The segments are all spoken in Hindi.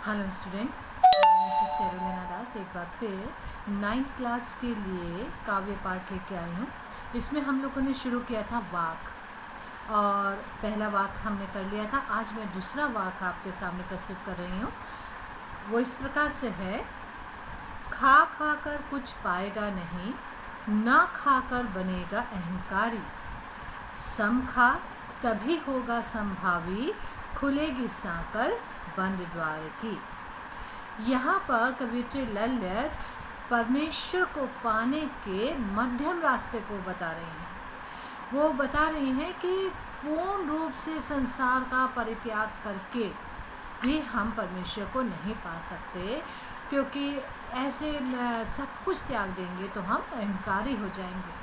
हेलो स्टूडेंट, मिसेस कैरोलिना दास एक बार फिर 9th क्लास के लिए काव्य पाठ लेके आई हूँ। इसमें हम लोगों ने शुरू किया था वाक, और पहला वाक हमने कर लिया था। आज मैं दूसरा वाक आपके सामने प्रस्तुत कर रही हूँ। वो इस प्रकार से है, खा खा कर कुछ पाएगा नहीं, ना खाकर बनेगा अहंकारी। सम खा तभी होगा संभावी, खुलेगी सांकल बंद द्वार की। यहाँ पर कवित्री ललित परमेश्वर को पाने के मध्यम रास्ते को बता रही हैं। वो बता रही हैं कि पूर्ण रूप से संसार का परित्याग करके भी हम परमेश्वर को नहीं पा सकते, क्योंकि ऐसे सब कुछ त्याग देंगे तो हम अहंकारी हो जाएंगे,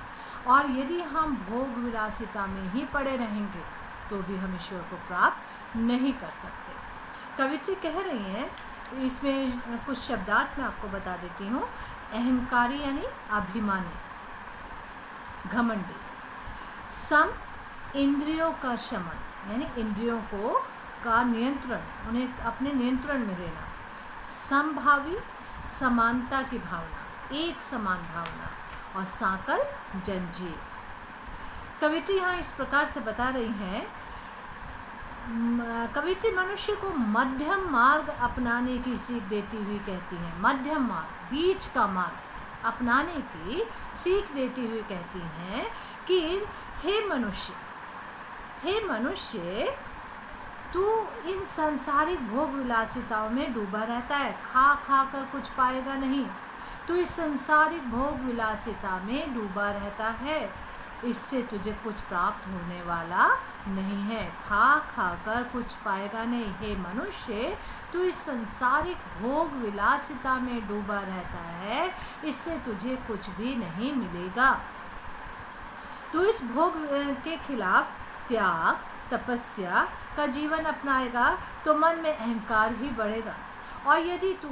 और यदि हम भोग विलासिता में ही पड़े रहेंगे तो भी हम ईश्वर को प्राप्त नहीं कर सकते। कवित्री कह रही हैं, इसमें कुछ शब्दार्थ मैं आपको बता देती हूँ। अहंकारी यानी अभिमानी, घमंडी। सम इंद्रियों का शमन यानी इंद्रियों को का नियंत्रण, उन्हें अपने नियंत्रण में लेना। समभावी समानता की भावना, एक समान भावना, और सांकल जंजीर। कवित्री यहाँ इस प्रकार से बता रही हैं, कवित्री मनुष्य को मध्यम मार्ग अपनाने की सीख देती हुई कहती हैं। मध्यम मार्ग, बीच का मार्ग अपनाने की सीख देती हुई कहती हैं कि हे मनुष्य, तू इन सांसारिक भोग विलासिताओं में डूबा रहता है। खा खा कर कुछ पाएगा नहीं, तू इस सांसारिक भोग विलासिता में डूबा रहता है, इससे तुझे कुछ प्राप्त होने वाला नहीं है। खा खा कर कुछ पाएगा नहीं। हे मनुष्य, तू इस सांसारिक भोग विलासिता में डूबा रहता है, इससे तुझे कुछ भी नहीं मिलेगा। तू इस भोग के खिलाफ त्याग, तपस्या का जीवन अपनाएगा तो मन में अहंकार ही बढ़ेगा, और यदि तू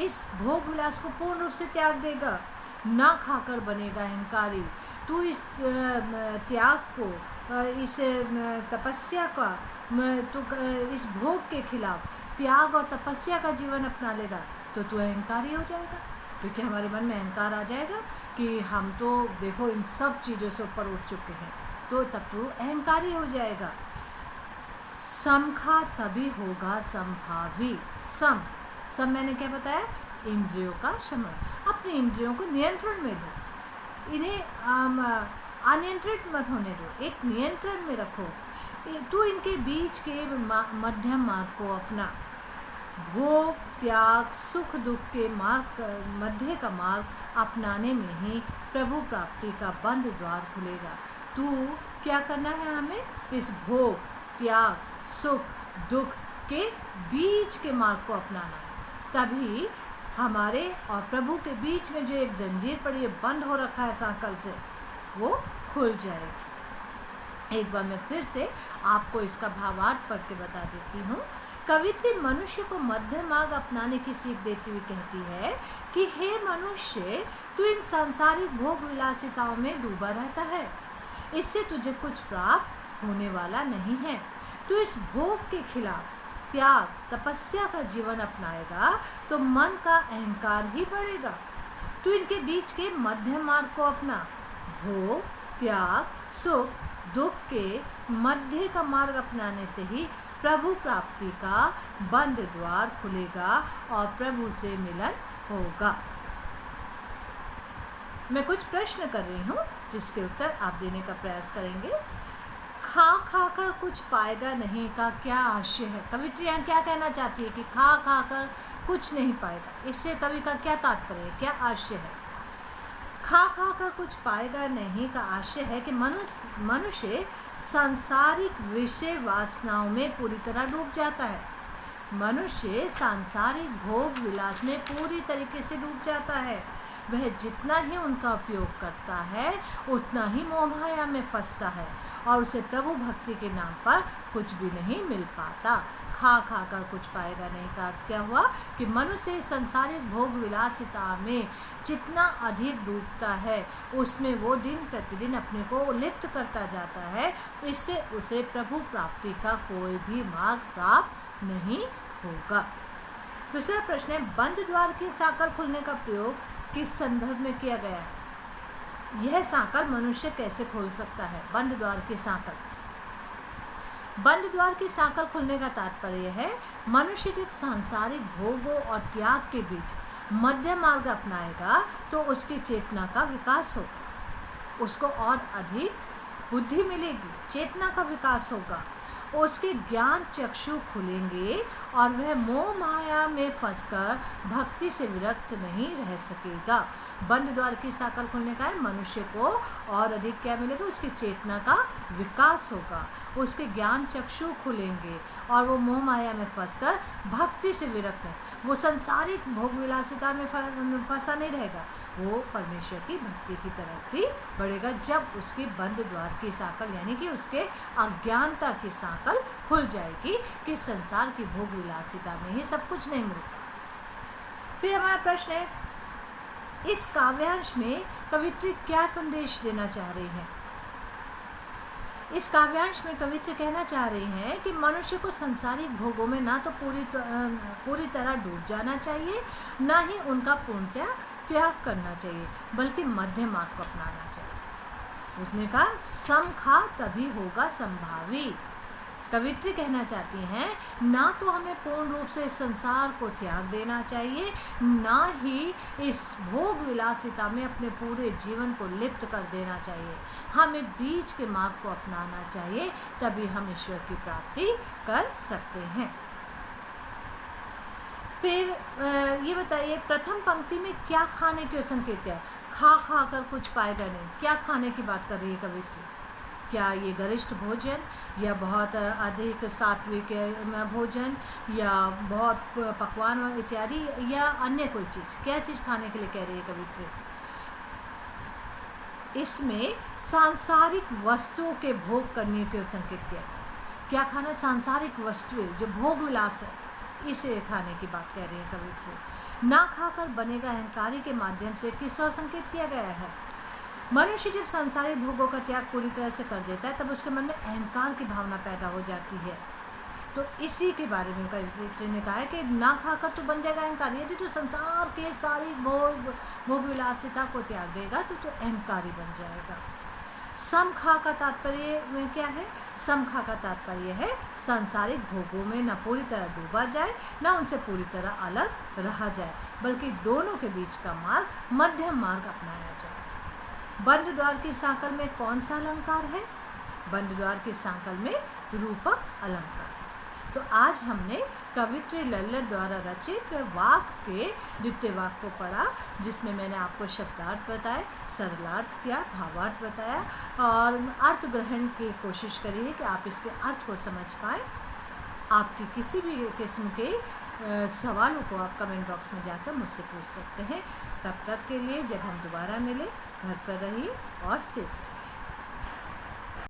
इस भोग विलास को पूर्ण रूप से त्याग देगा, ना खाकर बनेगा अहंकारी। तू इस त्याग को, इस तपस्या का, तू इस भोग के खिलाफ त्याग और तपस्या का जीवन अपना लेगा तो तू अहंकारी हो जाएगा, क्योंकि हमारे मन में अहंकार आ जाएगा कि हम तो देखो इन सब चीज़ों से ऊपर उठ चुके हैं, तो तब तू अहंकारी हो जाएगा। समखा तभी होगा संभावी। सम मैंने क्या बताया? इंद्रियों का शमन। अपने इंद्रियों को नियंत्रण में लो, इन्हें अनियंत्रित मत होने दो, एक नियंत्रण में रखो। तू इनके बीच के मध्यम मार्ग को अपना। भोग, त्याग, सुख दुख के मार्ग, मध्य का मार्ग अपनाने में ही प्रभु प्राप्ति का बंद द्वार खुलेगा। तू क्या करना है? हमें इस भोग, त्याग, सुख दुख के बीच के मार्ग को अपनाना है, तभी हमारे और प्रभु के बीच में जो एक जंजीर पड़ी है, बंद हो रखा है सांकल से, वो खुल जाएगी। एक बार मैं फिर से आपको इसका भावार्थ पढ़ के बता देती हूँ। कवित्री मनुष्य को मध्य मार्ग अपनाने की सीख देती हुई कहती है कि हे मनुष्य, तू इन सांसारिक भोग विलासिताओं में डूबा रहता है, इससे तुझे कुछ प्राप्त होने वाला नहीं है। तू इस भोग के खिलाफ त्याग, तपस्या का जीवन अपनाएगा तो मन का अहंकार ही बढ़ेगा। तू इनके बीच के मध्य मार्ग को अपना। भोग, त्याग, सुख दुख के मध्य का मार्ग अपनाने से ही प्रभु प्राप्ति का बंद द्वार खुलेगा और प्रभु से मिलन होगा। मैं कुछ प्रश्न कर रही हूँ जिसके उत्तर आप देने का प्रयास करेंगे। खा खा कर कुछ पाएगा नहीं का क्या आशय है? कवित्री यहाँ क्या कहना चाहती है कि खा खा कर कुछ नहीं पाएगा, इससे कवि का क्या तात्पर्य है, क्या आशय है? खा खा कर कुछ पाएगा नहीं का आशय है कि मनुष्य सांसारिक विषय वासनाओं में पूरी तरह डूब जाता है। मनुष्य सांसारिक भोग विलास में पूरी तरीके से डूब जाता है। वह जितना ही उनका उपयोग करता है उतना ही मोहमाया में फंसता है, और उसे प्रभु भक्ति के नाम पर कुछ भी नहीं मिल पाता। खा खा कर कुछ पाएगा नहीं का अर्थ क्या हुआ कि मनुष्य संसारिक भोग विलासिता में जितना अधिक डूबता है, उसमें वो दिन प्रतिदिन अपने को लिप्त करता जाता है, इससे उसे प्रभु प्राप्ति का कोई भी मार्ग प्राप्त नहीं होगा। दूसरा प्रश्न है, बंद द्वार की सांकल खुलने का प्रयोग किस संदर्भ में किया गया है? यह सांकल मनुष्य कैसे खोल सकता है? बंद द्वार की सांकल। बंद द्वार की सांकल खुलने का तात्पर्य है, मनुष्य जब सांसारिक भोगों और त्याग के बीच मध्य मार्ग अपनाएगा तो उसकी चेतना का विकास होगा, उसको और अधिक बुद्धि मिलेगी, चेतना का विकास होगा, उसके ज्ञान चक्षु खुलेंगे और वह मोह माया में फंसकर भक्ति से विरक्त नहीं रह सकेगा। बंद द्वार की सांकल खुलने का है, मनुष्य को और अधिक क्या मिलेगा? उसकी चेतना का विकास होगा, उसके ज्ञान चक्षु खुलेंगे और वो मोह माया में फंसकर भक्ति से विरक्त नहीं, वो संसारिक भोग विलासिता में फंसा नहीं रहेगा, वो परमेश्वर की भक्ति की तरफ भी बढ़ेगा जब उसकी बंद द्वार की सांकल यानी कि उसके अज्ञानता की सांकल खुल जाएगी कि संसार की भोग विलासिता में ही सब कुछ नहीं मिलता। फिर हमारा प्रश्न है, इस काव्यांश में कवित्री क्या संदेश देना चाह रही हैं? इस काव्यांश में कवित्री कहना चाह रही हैं कि मनुष्य को संसारिक भोगों में ना तो पूरी तरह डूब जाना चाहिए, ना ही उनका पूर्णतः त्याग करना चाहिए, बल्कि मध्य मार्ग को अपनाना चाहिए। उसने कहा, सम खा तभी होगा संभावी। कवित्री कहना चाहती हैं, ना तो हमें पूर्ण रूप से इस संसार को त्याग देना चाहिए, ना ही इस भोग विलासिता में अपने पूरे जीवन को लिप्त कर देना चाहिए, हमें बीच के मार्ग को अपनाना चाहिए, तभी हम ईश्वर की प्राप्ति कर सकते हैं। फिर ये बताइए, प्रथम पंक्ति में क्या खाने के संकेत है? खा खा कर कुछ पाएगा नहीं, क्या खाने की बात कर रही है कवित्री? क्या ये गरिष्ठ भोजन या बहुत अधिक सात्विक भोजन या बहुत पकवान इत्यादि या अन्य कोई चीज़? क्या चीज़ खाने के लिए कह रही है कवित्री? इसमें सांसारिक वस्तुओं के भोग करने के संकेत किया गया। क्या खाना? सांसारिक वस्तुएं जो भोग विलास है, इसे खाने की बात कह रही है कवित्री। ना खाकर बनेगा अहंकारी के माध्यम से किस और संकेत किया गया है? मनुष्य जब सांसारिक भोगों का त्याग पूरी तरह से कर देता है तब उसके मन में अहंकार की भावना पैदा हो जाती है। तो इसी के बारे में कवित्री ने कहा है कि ना खाकर तो बन जाएगा अहंकारी। यदि तो संसार के सारी भोग विलासिता को त्याग देगा तो अहंकारी बन जाएगा। समखा का तात्पर्य में क्या है? समखा का तात्पर्य है सांसारिक भोगों में न पूरी तरह डूबा जाए, न उनसे पूरी तरह अलग रहा जाए, बल्कि दोनों के बीच का मार्ग मध्यम मार्ग अपनाया जाए। बंद द्वार की सांकल में कौन सा अलंकार है? बंद द्वार की सांकल में रूपक अलंकार है। तो आज हमने कवित्री लल्लत द्वारा रचित वाक के द्वितीय वाक को पढ़ा, जिसमें मैंने आपको शब्दार्थ बताए, सरलार्थ किया, भावार्थ बताया और अर्थ ग्रहण की कोशिश करी है कि आप इसके अर्थ को समझ पाए। आपकी किसी भी किस्म के सवालों को आप कमेंट बॉक्स में जाकर मुझसे पूछ सकते हैं। तब तक के लिए जब हम दोबारा मिले, घर पर रहिए और सेफ रहिए।